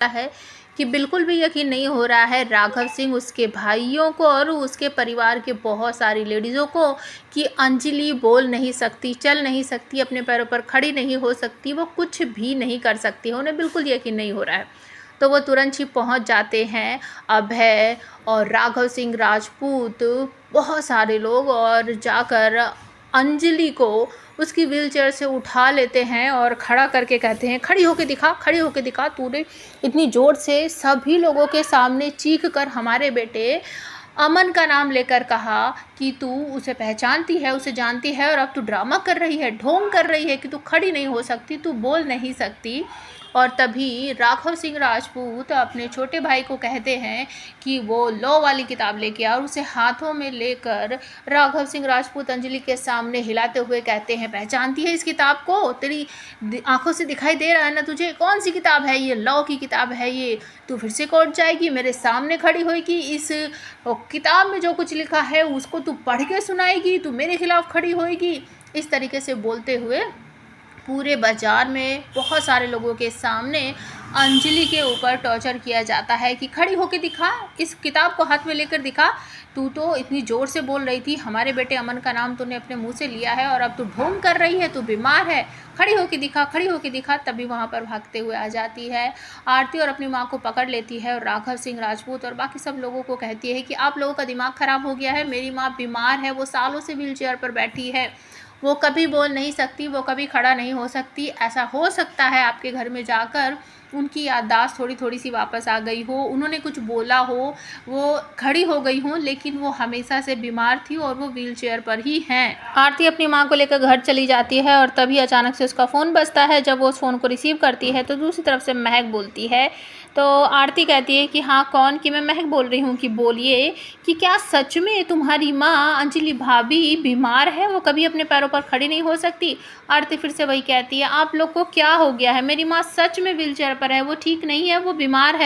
है कि बिल्कुल भी यकीन नहीं हो रहा है राघव सिंह, उसके भाइयों को और उसके परिवार के बहुत सारी लेडीज़ों को कि अंजलि बोल नहीं सकती, चल नहीं सकती, अपने पैरों पर खड़ी नहीं हो सकती, वो कुछ भी नहीं कर सकती है। उन्हें बिल्कुल यकीन नहीं हो रहा है। तो वो तुरंत ही पहुंच जाते हैं, अभय और राघव सिंह राजपूत, बहुत सारे लोग, और जाकर अंजलि को उसकी व्हीलचेयर से उठा लेते हैं और खड़ा करके कहते हैं, खड़ी होके दिखा, खड़ी होके दिखा। तूने इतनी ज़ोर से सभी लोगों के सामने चीख कर हमारे बेटे अमन का नाम लेकर कहा कि तू उसे पहचानती है, उसे जानती है, और अब तू ड्रामा कर रही है, ढोंग कर रही है कि तू खड़ी नहीं हो सकती, तू बोल नहीं सकती। और तभी राघव सिंह राजपूत अपने छोटे भाई को कहते हैं कि वो लॉ वाली किताब लेके आ, और उसे हाथों में लेकर राघव सिंह राजपूत अंजलि के सामने हिलाते हुए कहते हैं, पहचानती है इस किताब को? तेरी आंखों से दिखाई दे रहा है ना तुझे? कौन सी किताब है ये? लॉ की किताब है ये। तू फिर से कोर्ट जाएगी, मेरे सामने खड़ी होगी, इस किताब में जो कुछ लिखा है उसको तू पढ़ के सुनाएगी, तू मेरे खिलाफ खड़ी होएगी। इस तरीके से बोलते हुए पूरे बाज़ार में बहुत सारे लोगों के सामने अंजलि के ऊपर टॉर्चर किया जाता है कि खड़ी होके दिखा, इस किताब को हाथ में लेकर दिखा। तू तो इतनी ज़ोर से बोल रही थी, हमारे बेटे अमन का नाम तूने अपने मुंह से लिया है, और अब तू ढोंग कर रही है, तू बीमार है, खड़ी होके दिखा, खड़ी होके दिखा। तभी वहाँ पर भागते हुए आ जाती है आरती और अपनी माँ को पकड़ लेती है, और राघव सिंह राजपूत और बाकी सब लोगों को कहती है कि आप लोगों का दिमाग ख़राब हो गया है, मेरी माँ बीमार है, वो सालों से व्हीलचेयर पर बैठी है, वो कभी बोल नहीं सकती, वो कभी खड़ा नहीं हो सकती। ऐसा हो सकता है आपके घर में जाकर उनकी याददाश्त थोड़ी थोड़ी सी वापस आ गई हो, उन्होंने कुछ बोला हो, वो खड़ी हो गई हो, लेकिन वो हमेशा से बीमार थी और वो व्हीलचेयर पर ही हैं। आरती अपनी माँ को लेकर घर चली जाती है, और तभी अचानक से उसका फ़ोन बजता है। जब वो उस फ़ोन को रिसीव करती है तो दूसरी तरफ से महक बोलती है। तो आरती कहती है कि हाँ कौन? कि मैं महक बोल रही हूँ। कि बोलिए, कि क्या सच में तुम्हारी माँ अंजलि भाभी बीमार है, वो कभी अपने पैरों पर खड़ी नहीं हो सकती? आरती फिर से वही कहती है, आप लोग को क्या हो गया है? मेरी माँ सच में व्हीलचेयर पर है, वो ठीक नहीं है, वो बीमार है।